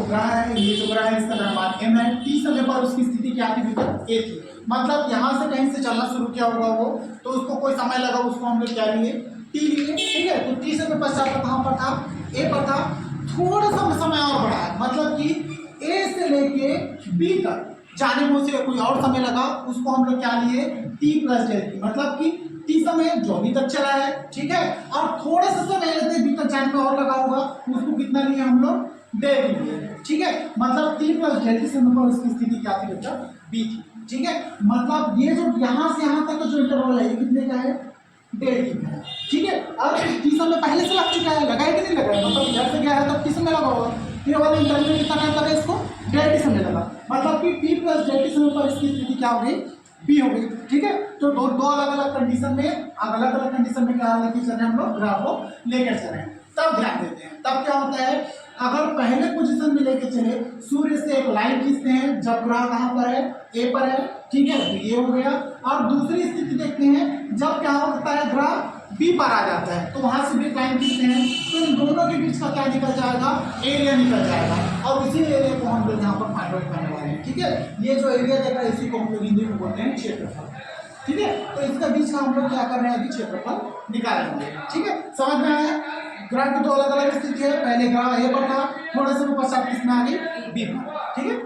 ग्रह है, ये जो ग्रह है इसका द्रव्यमान m है, t समय पर उसकी स्थिति क्या थी बेटा, a थी। मतलब यहाँ से कहीं से चलना शुरू किया होगा वो, तो उसको कोई समय लगा, उसको हम लोग क्या लिए, t लिए, ठीक है। तो t समय पश्चात कहाँ पर था, a पर था। थोड़ा सा समय और बढ़ा है, मतलब कि a से लेके b तक जाने में उसे कोई और समय लगा, उसको हम लोग क्या लिए, t प्लस डेल्टा, मतलब कि t समय जो अभी तक चला है, ठीक है, और थोड़ा सा समय लेते b तक जाने में और लगा होगा, उसको कितना लिए हम लोग, डेल्टा लिए, ठीक है। मतलब t प्लस डेल्टा समय पर उसकी स्थिति क्या थी बेटा, b थी, ठीक है। मतलब ये जो यहाँ से यहाँ तक का जो इंटरवल है ये कितने का है, डेल्टा का है, ठीक है। अब t समय पहले से लग चुका है, लगा है कि नहीं लगा है, मतलब इधर से गया है तब t समय लगा होगा, ये वाला इंटरवल कितना टाइम लगा इसको, डेल्टा समय लगा, मतलब कि t प्लस डेल्टा समय पर इसकी स्थिति क्या हो गई, b हो गई, ठीक है। तो दो अलग अलग कंडीशन में, अलग अलग कंडीशन में क्या लेके चल रहे हैं हम लोग, ग्राफ को लेकर चल रहे हैं। तब ध्यान देते हैं, तब क्या होता है, अगर पहले पोजीशन में लेके चले, सूर्य से एक लाइन खींचते हैं, जब ग्रह कहाँ पर है, ए पर है, ठीक है, तो ये हो गया। और दूसरी स्थिति देखते हैं, जब क्या होता है, ग्रह बी पर आ जाता है, तो वहां से भी लाइन खींचते हैं, तो इन दोनों के बीच का क्या निकल जाएगा, एरिया निकल जाएगा, और उसी एरिया को हम लोग यहाँ पर फाइंड आउट करने वाले हैं, ठीक है। ये जो एरिया देखा है इसी को हम लोग हिंदी में बोलते हैं क्षेत्रफल, ठीक है। तो इसका बीच का हम लोग क्या कर रहे हैं, अभी क्षेत्रफल निकालेंगे, ठीक है। समझ में आया, ग्रह की दो अलग अलग स्थिति है, पहले ग्रह ए पर था, थोड़े समय पश्चात किसमें आ गई, बी पर, ठीक है।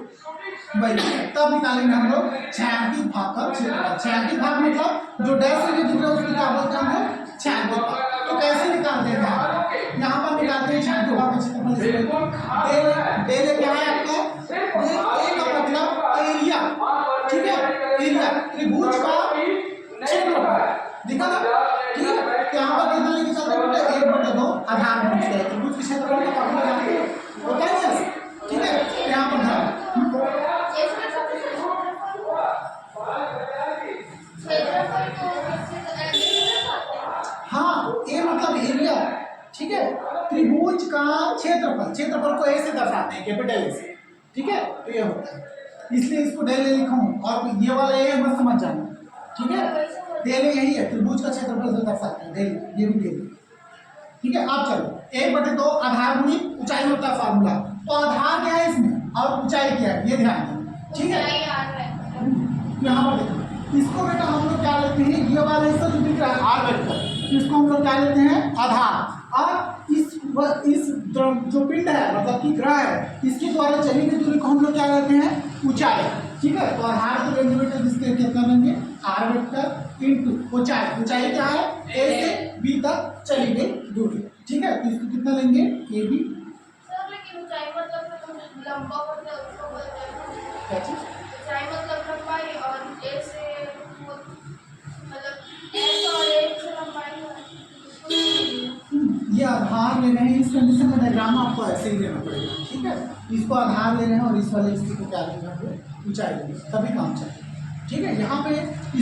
वही तब निकालेंगे हम लोग छायांकित भाग का क्षेत्रफल। छायांकित भाग मतलब जो डैश से दिख रहा है उसको क्या बोलते हैं हम लोग, छायांकित भाग। तो कैसे निकालते हैं, यहाँ पर निकालते हैं छायांकित भाग का क्षेत्रफल। डेल क्या है आपका, ए का मतलब एरिया, ठीक है, एरिया, त्रिभुज का क्षेत्रफल दिखा ना, ठीक है। तो यहाँ पर कितना लेके चलते हैं बेटा, 1/2 आधार पूछ रहे हैं, त्रिभुज के क्षेत्रफल का फॉर्मूला जानते हैं, होता है ना, ठीक है। यहाँ पर ध्यान, हाँ, ए मतलब एरिया, ठीक है, त्रिभुज का क्षेत्रफल, क्षेत्रफल को ए से दर्शाते हैं, कैपिटल ए से, ठीक है। तो ये होता है, इसलिए इसको डेल ए लिखा हूं, और ये वाला ए मत समझ जाना, ठीक है। डेल यही है, त्रिभुज का क्षेत्रफल से दर्शाते हैं, डेल, ये भी डेल, ठीक है। आप चलो 1/2 आधार गुणी ऊंचाई होता है फार्मूला, तो आधार क्या है इसमें और ऊंचाई क्या है, ये ध्यान दें, ठीक है। यहाँ पर देखो, इसको बेटा हम लोग क्या लेते हैं, ये वाला हिस्सा जो दिख रहा है आर वेक्टर, इसको हम लोग क्या लेते हैं, आधार। और इस जो पिंड है, मतलब कि ग्रह है, इसके द्वारा चली गई दूरी को हम लोग क्या कहते हैं, ऊंचाई, ठीक है। तो आधार को रेंज वेक्टर जिसके कितना लेंगे, आर वेक्टर इनटू ऊंचाई। ऊंचाई क्या है, ए से बी तक चली गई दूरी, ठीक है। तो इसको कितना लेंगे, ए बी, ऊंचाई मतलब लंबा होता है, उसको बोलते हैं क्या चीज, ऊंचाई मतलब लंबाई, और ए से मतलब एस और ए से लंबाई है। ये आधार ले रहे हैं, इस कंडीशन में डायग्राम आपको ऐसे ही लेना पड़ेगा, ठीक है। इसको आधार ले रहे हैं और इस वाले स्थिति को क्या लेना है, ऊंचाई लेंगे, तभी काम चलेगा, ठीक है। यहाँ पे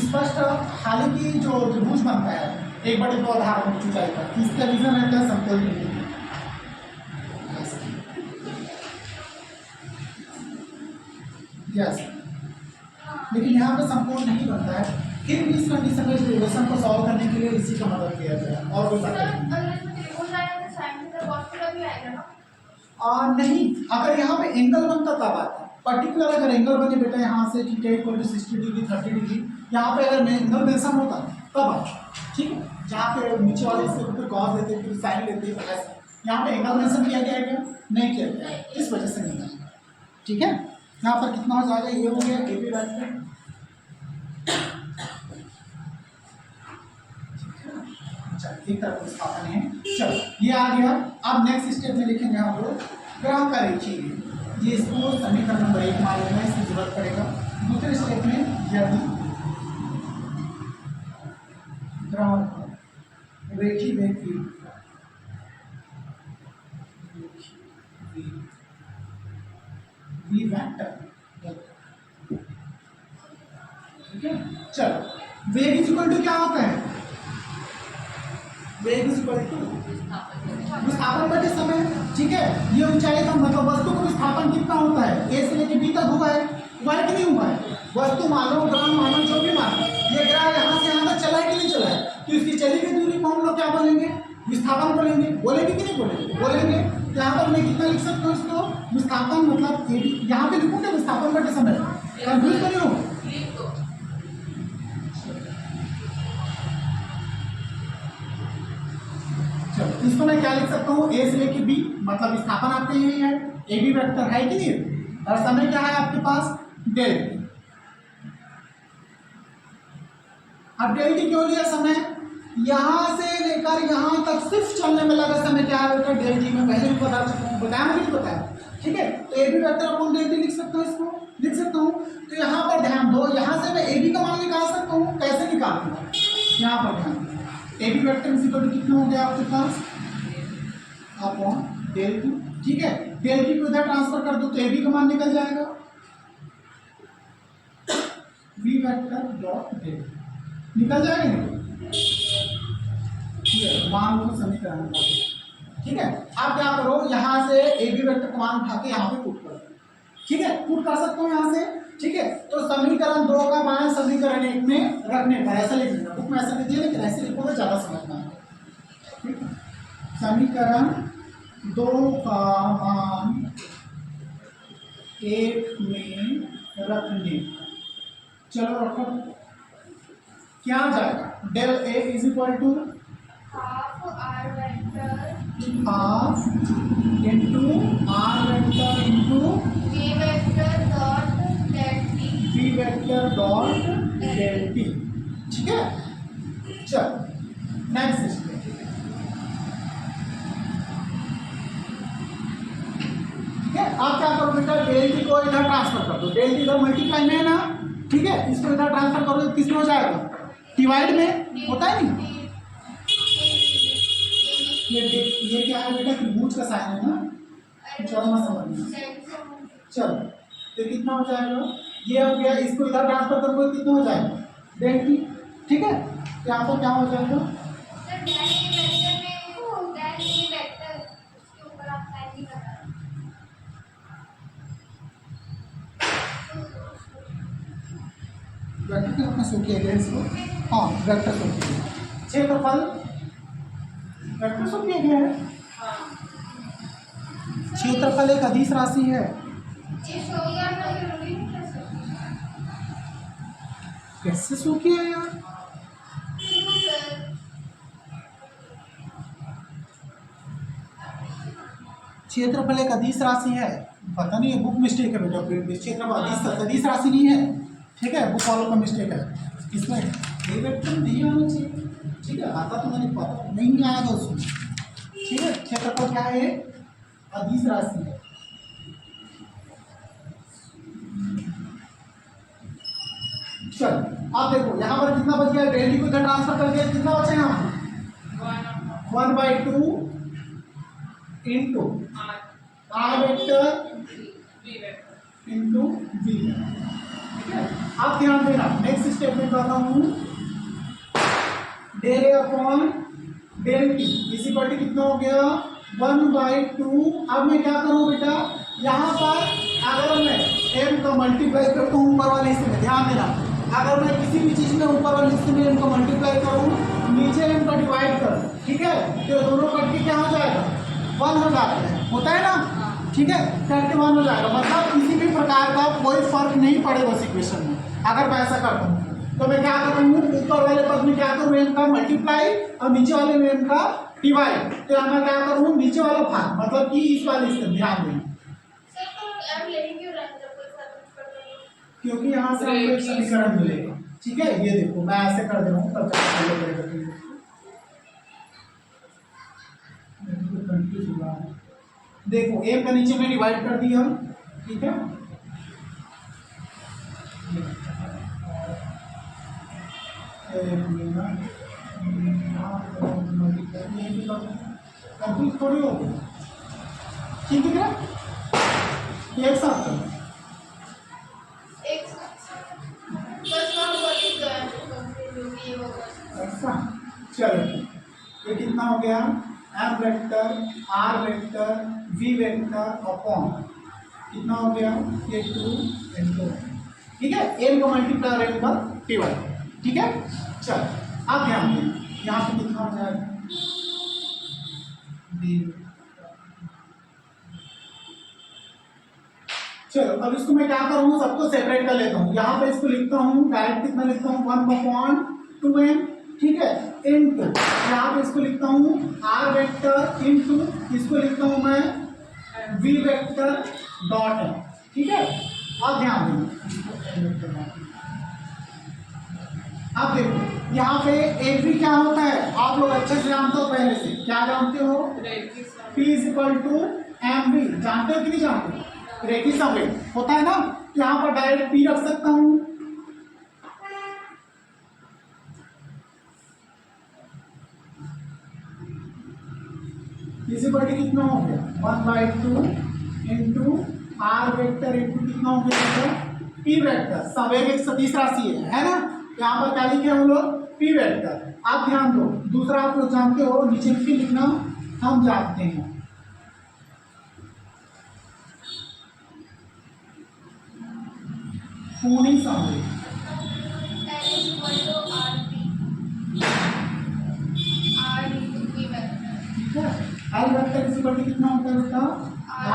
स्पष्ट, हालांकि जो त्रिभुज बनता है 1/2 आधार गुणी ऊंचाई का, इसका रीजन रहता है समतल बिंदु, यस, लेकिन यहाँ पे संपूर्ण नहीं बनता है, फिर भी इस कंडीशन में रिलेशन को सॉल्व करने के लिए इसी का मदद किया जाए, और कोई बात नहीं। अगर यहाँ पे एंगल बनता तब आता, पर्टिकुलर अगर एंगल बने बेटा यहाँ से ठीक है, 60 डिग्री 30 डिग्री, यहाँ पे अगर एंगल मेंशन होता तब आता, ठीक है। जहाँ पे नीचे वाले इसके ऊपर कॉस देते, फिर साइन लेते, यहाँ पे एंगल मेंशन किया गया है क्या, नहीं किया गया, इस वजह से नहीं आया, ठीक है। यहाँ पर कितना हो जाएगा, ये हो गया ए बी वैक्टर, एक तरफ स्थापन है। चलो ये आ गया। अब नेक्स्ट स्टेप में लिखेंगे हम लोग ग्रह का रेखीय, ये इसको समीकरण नंबर 1 मान लेना, इसकी जरूरत पड़ेगा। दूसरे स्टेप में यदि ग्रह रेखीय वेग की वेक्टर, ठीक है। चलो वेग इज इक्वल टू क्या होता है, वेग इज इक्वल टू विस्थापन बटे समय, ठीक है। ये ऊंचाई का मतलब वस्तु का विस्थापन कितना होता है, ए से लेकर बी तक हुआ है कि नहीं हुआ है, वस्तु मानो ग्रह मानो जो भी मानो, ये ग्रह यहाँ से यहाँ तक चला है कि नहीं चला है, तो इसकी चली गई दूरी को हम लोग क्या बोलेंगे, विस्थापन बोलेंगे, बोलेंगे कि नहीं बोलेंगे, बोलेंगे। तो यहाँ पर मैं कितना लिख सकता हूँ इसको, विस्थापन मतलब यहाँ पे लिखूंगे विस्थापन करते समय, कंफ्यूज तो नहीं हो। चलो इसको मैं क्या लिख सकता हूँ, ए से लेके बी, मतलब विस्थापन आपके यही है, ए बी वेक्टर है कि नहीं, और समय क्या है आपके पास डेल टी। अब डेल टी क्यों लिया समय, यहां से लेकर यहां तक सिर्फ चलने में लगा समय क्या है बेटा डेल टी, में पहले भी बता चुका हूं, बताया मुझे नहीं बताया, ठीक है। तो A B vector upon del T लिख सकता हूँ, इसको लिख सकता हूँ। तो यहाँ पर ध्यान दो, यहाँ से मैं ए बी का मान निकाल सकता हूँ, कैसे निकालूंगा, यहाँ पर ध्यान दो, A B vector equal to कितना हो गया आपके पास अपॉन डेल टी, ठीक है। डेल टी को इधर ट्रांसफर कर दो तो ए बी का मान निकल जाएगा, वी वेक्टर डॉट डेल निकल जाएगा नहीं, ठीक है, मान लो समीकरण, ठीक है। आप क्या करो, यहाँ से ए बी वेक्टर का मान उठा के यहाँ पे पुट कर दो, ठीक है, पुट कर सकता हूँ यहाँ से, ठीक है। तो समीकरण 2 का मान समीकरण 1 में रखने पर ऐसा लिख देना, बुक में ऐसा लिख दिया लेकिन ऐसे लिखोगे ज्यादा समझना है, ठीक है। समीकरण 2 का मान 1 में रखने, चलो रखो, क्या आ जाएगा, del A is equal to half R vector half into R vector into V vector dot del T, V vector dot del T, ठीक है। चल नेक्स्ट स्टेप, ठीक है। आप क्या करो बेटा, डेल टी को इधर ट्रांसफर कर दो, डेल टी इधर मल्टीप्लाई में है ना, ठीक है, इसको इधर ट्रांसफर करो, किस में हो जाएगा, डिवाइड में होता है नहीं, ये क्या है बेटा, त्रिभुज का साइन है ना, चौरमा समझना, चलो तो कितना हो जाएगा, ये हो गया, इसको इधर ट्रांसफर करोगे कितना हो जाएगा डेल टी, ठीक है। यहाँ पर क्या हो जाएगा, वेक्टर का अपना शो किया गया इसको, हाँ वेक्टर शो किया गया, क्षेत्रफल वेक्टर शो किया गया है, क्षेत्रफल एक अदिश राशि है, कैसे शो किया यार, क्षेत्रफल एक अदिश राशि है, पता नहीं बुक मिस्टेक है बेटा, क्षेत्रफल अदिश राशि नहीं है, ठीक है, बुक वालों का मिस्टेक है, इसमें ये वेक्टर नहीं आना चाहिए, ठीक है, आता तो मैंने पता नहीं आएगा उसमें, ठीक है। क्षेत्रफल क्या है, अदिश राशि है, चल आप देखो यहाँ पर कितना बच गया, डेल टी को इधर ट्रांसफर कर दिया, कितना बचा यहाँ 1/2 into R vector into V, ठीक है। आप ध्यान देना, नेक्स्ट स्टेप में करता हूँ, del A upon del T इस इक्वल टू कितना हो गया 1/2। अब मैं क्या करूँ बेटा, यहाँ पर अगर मैं m का मल्टीप्लाई करता हूँ ऊपर वाले हिस्से में, ध्यान देना, अगर मैं किसी भी चीज में ऊपर वाले हिस्से में m का मल्टीप्लाई करूँ, नीचे m का डिवाइड करूँ, ठीक है, तो दोनों कट के क्या हो जाएगा 1 हो जाता है, होता है ना, ठीक है, 31 हो जाएगा, मतलब किसी भी प्रकार का कोई फर्क नहीं पड़ेगा उस इक्वेशन में अगर मैं ऐसा करता हूँ। तो मैं क्या करूँ, ऊपर वाले पद में क्या करूँ, m का मल्टीप्लाई और नीचे वाले में m का डिवाइड, तो मैं क्या करूँ, नीचे वाला भाग मतलब कि इस वाले से ध्यान दें, क्योंकि यहाँ से हमको एक समीकरण मिलेगा, ठीक है। ये देखो मैं ऐसे कर दे रहा हूँ, तब तक कंफ्यूज हुआ है, देखो m का नीचे में डिवाइड कर दिया, ठीक है, कंफ्यूज थोड़ी हो गई, ठीक है, एक साथ करो, ऐसा चलो, ये कितना हो गया, m vector r vector v vector upon कितना हो गया, ये 2 into, ठीक है, m का मल्टीप्लाई और m का डिवाइड, ठीक है। चल आप ध्यान दें, यहाँ पे कितना हो जाएगा, चलो अब इसको मैं क्या करूँ, सबको सेपरेट कर लेता हूँ। यहाँ पे इसको लिखता हूँ डायरेक्ट, कितना लिखता हूँ 1/2m, ठीक है, इनटू यहाँ पे इसको लिखता हूँ r वेक्टर इनटू इसको लिखता हूँ मैं v वेक्टर डॉट है, ठीक है। अब ध्यान दें, अब देखो यहाँ पे एक भी क्या होता है, आप लोग अच्छे से जानते हो, पहले से क्या जानते हो, P = mv, जानते हो कि नहीं जानते हो? रेखी संवेग होता है ना, यहाँ पर डायरेक्ट P रख सकता हूँ, इसी पर कितना हो गया 1/2 इंटू r वेक्टर इंटू कितना हो गया P वेक्टर। संवेग एक सदिश राशि है ना, यहाँ पर क्या लिखे हम लोग P वेक्टर। आप ध्यान दो, दूसरा आप लोग जानते हो, नीचे भी लिखना हम जानते हैं, कोणीय संवेग L वेक्टर इसी पर कितना होता है बेटा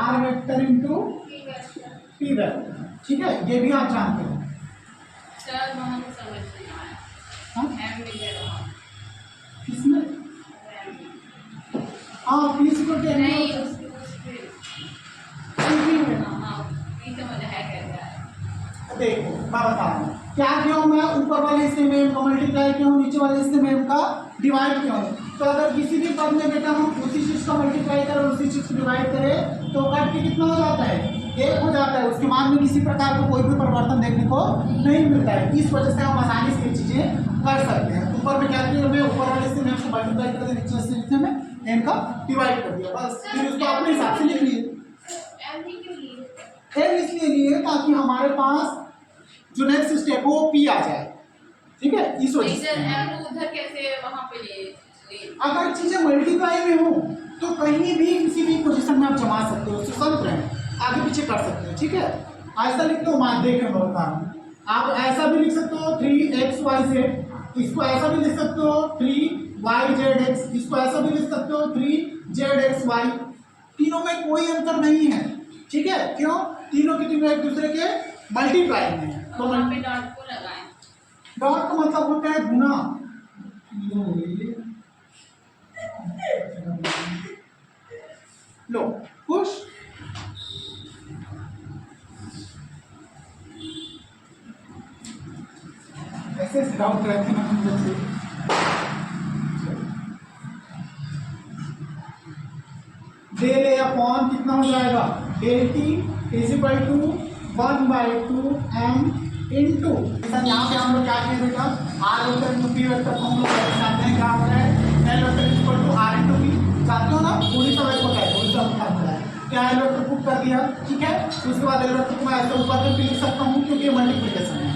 R vector into P vector, ठीक है, ये भी आप जानते हो। किसमें? हाँ प्लीज को देखो मैं बता रहा हूँ क्या क्यों, मैं ऊपर वाले हिस्से में m का मल्टीप्लाई क्यों, नीचे वाले हिस्से में m का डिवाइड क्यों। तो अगर किसी भी पद में बेटा हम उसी चीज का मल्टीप्लाई करें, उसी चीज को डिवाइड करें तो कट के कितना हो जाता है, 1 हो जाता है। उसके मान में किसी प्रकार का कोई भी परिवर्तन देखने को नहीं मिलता है। इस वजह से हम आसानी से ये चीजें कर सकते हैं। ऊपर में क्या किया, मैं ऊपर वाले हिस्से में m को मल्टीप्लाई कर दिया, नीचे वाले हिस्से में m का डिवाइड कर दिया, बस फिर उसको अपने हिसाब से लिख लिए। इसलिए लिए ताकि हमारे पास जो नेक्स्ट स्टेप हो वो P आ जाए, ठीक है। इस वजह से उधर कैसे वहां पे ले अगर चीजें मल्टीप्लाई में हो तो कहीं भी किसी भी पोजीशन में आप जमा सकते हो, स्वतंत्र है, आगे पीछे कर सकते हो, ठीक है। ऐसा लिखते हो, मान देख मैं बता रहा हूँ, आप ऐसा भी लिख सकते हो 3xyz, इसको ऐसा भी लिख सकते हो 3yzx, इसको ऐसा भी लिख सकते हो 3zxy, तीनों में कोई अंतर नहीं है, ठीक है। क्यों, तीनों की तीनों एक दूसरे के मल्टीप्लाई में है। तो वहां पे डॉट को लगाएं, डॉट का मतलब होता है गुना, लो खुश। ऐसे डाउट रहते हैं हम लोग से। डेल ए अपॉन कितना हो जाएगा, डेल टी = 1/2m इंटू, यहाँ पे हम लोग क्या किए बेटा, r vector into P vector को हम लोग जानते हैं क्या होता है, L vector = r into P, जानते हो ना, पूरी समय होता है, पूरी समय होता है। क्या L वेक्टर पुट कर दिया, ठीक है। उसके बाद L वेक्टर को मैं ऐसे ऊपर में लिख सकता हूँ क्योंकि ये मल्टीप्लिकेशन है,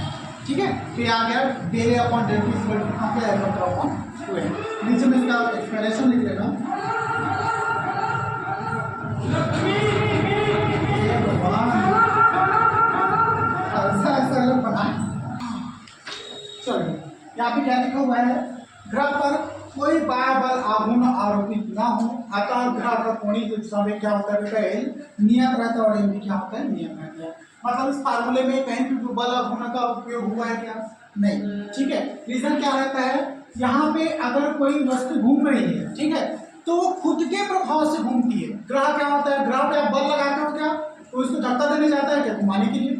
ठीक है। तो ये आ गया del A upon del T = L vector upon 2m। नीचे में इसका एक्सप्लेनेशन लिख लेना, चलिए यहाँ पे क्या लिखा हुआ है, ग्रह पर कोई बाह्य बल आघूर्ण आरोपित ना हो, अतः ग्रह का कोणीय संवेग क्या होता है बेटा, L नियत रहता है और M भी क्या होता है, नियत रहता है। मतलब इस फार्मूले में कहीं भी बल आघूर्ण का उपयोग हुआ है क्या, नहीं, ठीक है। रीजन क्या रहता है, यहाँ पे अगर कोई वस्तु घूम रही है, ठीक है, तो वो खुद के प्रभाव से घूमती है। ग्रह क्या होता है, ग्रह पे आप बल लगाते हो क्या, तो उसको धक्का देने जाता है क्या, घुमाने के लिए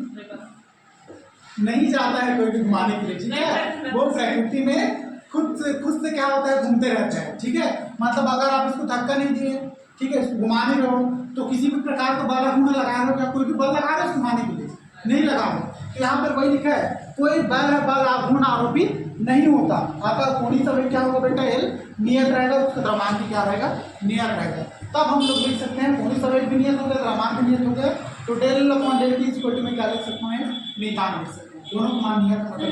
नहीं जाता है कोई भी घुमाने के लिए, ठीक है। वो प्रकृति में खुद से क्या होता है, घूमते रहता है, ठीक है। मतलब अगर आप इसको धक्का नहीं दिए, ठीक है, इसको घुमा नहीं रहो, तो किसी भी प्रकार का बल आघूर्ण लगा रहे हो क्या, कोई भी बल लगा रहे हो घुमाने के लिए, नहीं लगा रहे। तो यहाँ पर वही लिखा है, कोई बल आघूर्ण आरोपित नहीं होता, अतः कोणीय संवेग क्या होगा बेटा, L नियत रहेगा, उसका द्रव्यमान क्या रहेगा, नियत रहेगा। तब हम लोग लिख सकते हैं कोणीय संवेग भी नियत हो गया, द्रव्यमान भी नियत हो गया, तो del L upon del T = में क्या लिख सकते हैं, नियतांक लिख सकते हैं, दोनों का मान नियत होता है।